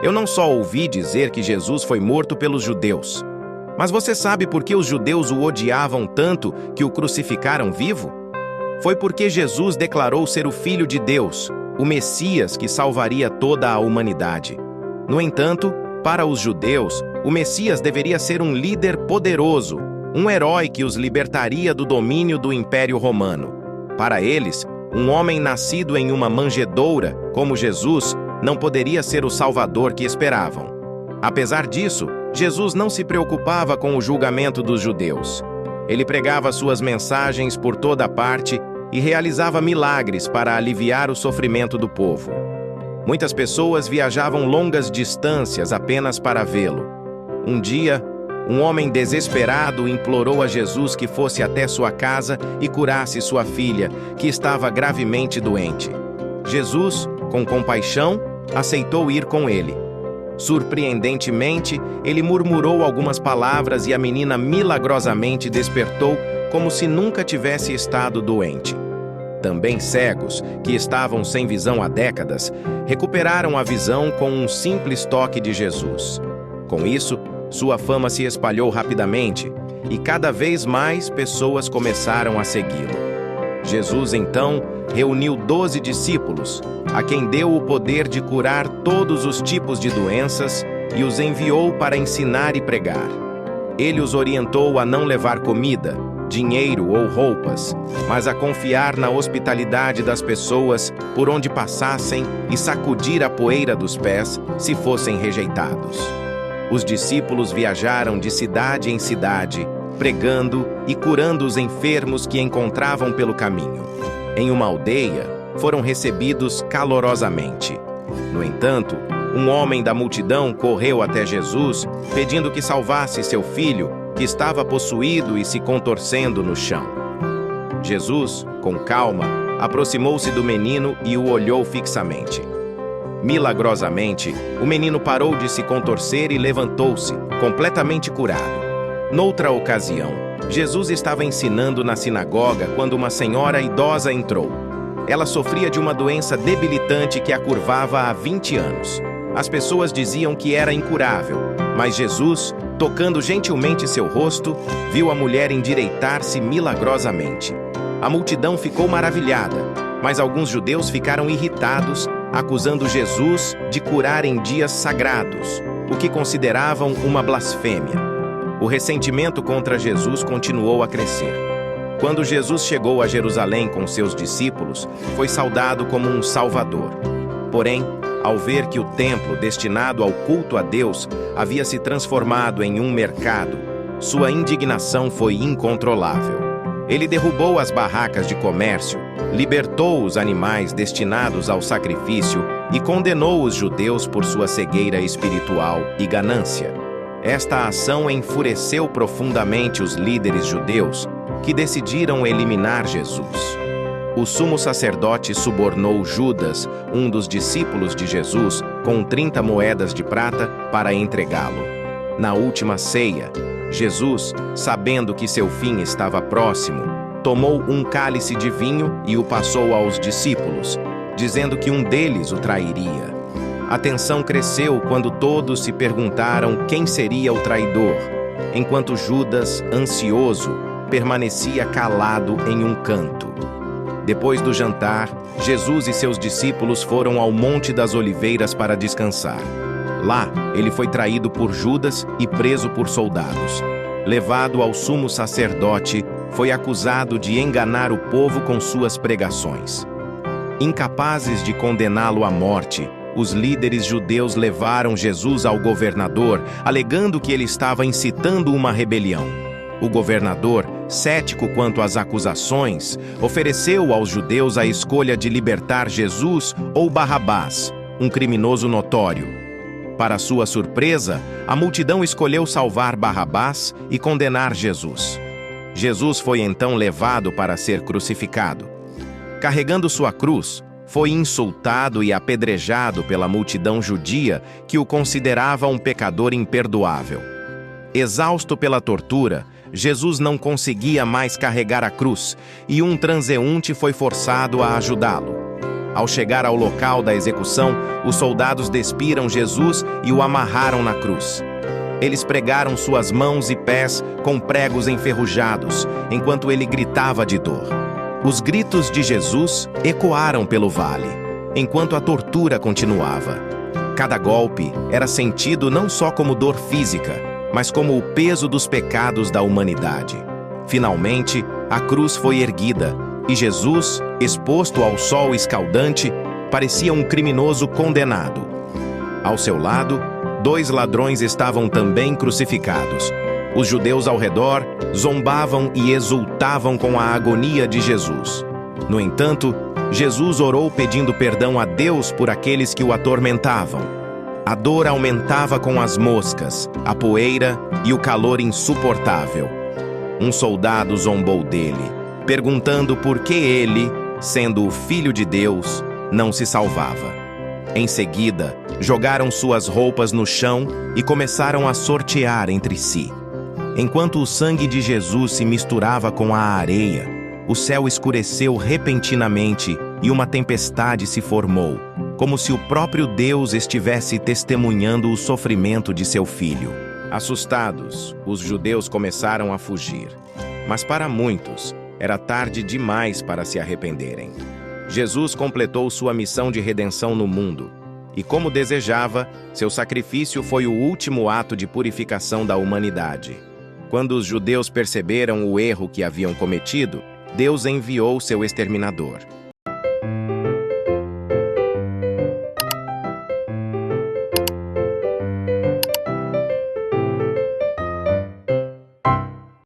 Eu não só ouvi dizer que Jesus foi morto pelos judeus, mas você sabe por que os judeus o odiavam tanto que o crucificaram vivo? Foi porque Jesus declarou ser o Filho de Deus, o Messias que salvaria toda a humanidade. No entanto, para os judeus, o Messias deveria ser um líder poderoso, um herói que os libertaria do domínio do Império Romano. Para eles, um homem nascido em uma manjedoura, como Jesus, não poderia ser o Salvador que esperavam. Apesar disso, Jesus não se preocupava com o julgamento dos judeus. Ele pregava suas mensagens por toda parte e realizava milagres para aliviar o sofrimento do povo. Muitas pessoas viajavam longas distâncias apenas para vê-lo. Um dia, um homem desesperado implorou a Jesus que fosse até sua casa e curasse sua filha, que estava gravemente doente. Jesus, com compaixão, aceitou ir com ele. Surpreendentemente, ele murmurou algumas palavras e a menina milagrosamente despertou como se nunca tivesse estado doente. Também cegos, que estavam sem visão há décadas, recuperaram a visão com um simples toque de Jesus. Com isso, sua fama se espalhou rapidamente e cada vez mais pessoas começaram a segui-lo. Jesus, então, reuniu 12 discípulos, a quem deu o poder de curar todos os tipos de doenças e os enviou para ensinar e pregar. Ele os orientou a não levar comida, dinheiro ou roupas, mas a confiar na hospitalidade das pessoas por onde passassem e sacudir a poeira dos pés se fossem rejeitados. Os discípulos viajaram de cidade em cidade, pregando e curando os enfermos que encontravam pelo caminho. Em uma aldeia, foram recebidos calorosamente. No entanto, um homem da multidão correu até Jesus, pedindo que salvasse seu filho, que estava possuído e se contorcendo no chão. Jesus, com calma, aproximou-se do menino e o olhou fixamente. Milagrosamente, o menino parou de se contorcer e levantou-se, completamente curado. Noutra ocasião, Jesus estava ensinando na sinagoga quando uma senhora idosa entrou. Ela sofria de uma doença debilitante que a curvava há 20 anos. As pessoas diziam que era incurável, mas Jesus, tocando gentilmente seu rosto, viu a mulher endireitar-se milagrosamente. A multidão ficou maravilhada, mas alguns judeus ficaram irritados, acusando Jesus de curar em dias sagrados, o que consideravam uma blasfêmia. O ressentimento contra Jesus continuou a crescer. Quando Jesus chegou a Jerusalém com seus discípulos, foi saudado como um salvador. Porém, ao ver que o templo destinado ao culto a Deus havia se transformado em um mercado, sua indignação foi incontrolável. Ele derrubou as barracas de comércio, libertou os animais destinados ao sacrifício e condenou os judeus por sua cegueira espiritual e ganância. Esta ação enfureceu profundamente os líderes judeus, que decidiram eliminar Jesus. O sumo sacerdote subornou Judas, um dos discípulos de Jesus, com 30 moedas de prata para entregá-lo. Na última ceia, Jesus, sabendo que seu fim estava próximo, tomou um cálice de vinho e o passou aos discípulos, dizendo que um deles o trairia. A tensão cresceu quando todos se perguntaram quem seria o traidor, enquanto Judas, ansioso, permanecia calado em um canto. Depois do jantar, Jesus e seus discípulos foram ao Monte das Oliveiras para descansar. Lá, ele foi traído por Judas e preso por soldados. Levado ao sumo sacerdote, foi acusado de enganar o povo com suas pregações. Incapazes de condená-lo à morte, os líderes judeus levaram Jesus ao governador, alegando que ele estava incitando uma rebelião. O governador, cético quanto às acusações, ofereceu aos judeus a escolha de libertar Jesus ou Barrabás, um criminoso notório. Para sua surpresa, a multidão escolheu salvar Barrabás e condenar Jesus. Jesus foi então levado para ser crucificado. Carregando sua cruz, foi insultado e apedrejado pela multidão judia que o considerava um pecador imperdoável. Exausto pela tortura, Jesus não conseguia mais carregar a cruz e um transeunte foi forçado a ajudá-lo. Ao chegar ao local da execução, os soldados despiram Jesus e o amarraram na cruz. Eles pregaram suas mãos e pés com pregos enferrujados, enquanto ele gritava de dor. Os gritos de Jesus ecoaram pelo vale, enquanto a tortura continuava. Cada golpe era sentido não só como dor física, mas como o peso dos pecados da humanidade. Finalmente, a cruz foi erguida, e Jesus, exposto ao sol escaldante, parecia um criminoso condenado. Ao seu lado, 2 ladrões estavam também crucificados. Os judeus ao redor zombavam e exultavam com a agonia de Jesus. No entanto, Jesus orou pedindo perdão a Deus por aqueles que o atormentavam. A dor aumentava com as moscas, a poeira e o calor insuportável. Um soldado zombou dele, perguntando por que ele, sendo o Filho de Deus, não se salvava. Em seguida, jogaram suas roupas no chão e começaram a sortear entre si. Enquanto o sangue de Jesus se misturava com a areia, o céu escureceu repentinamente e uma tempestade se formou, como se o próprio Deus estivesse testemunhando o sofrimento de seu filho. Assustados, os judeus começaram a fugir. Mas para muitos, era tarde demais para se arrependerem. Jesus completou sua missão de redenção no mundo, e como desejava, seu sacrifício foi o último ato de purificação da humanidade. Quando os judeus perceberam o erro que haviam cometido, Deus enviou seu exterminador.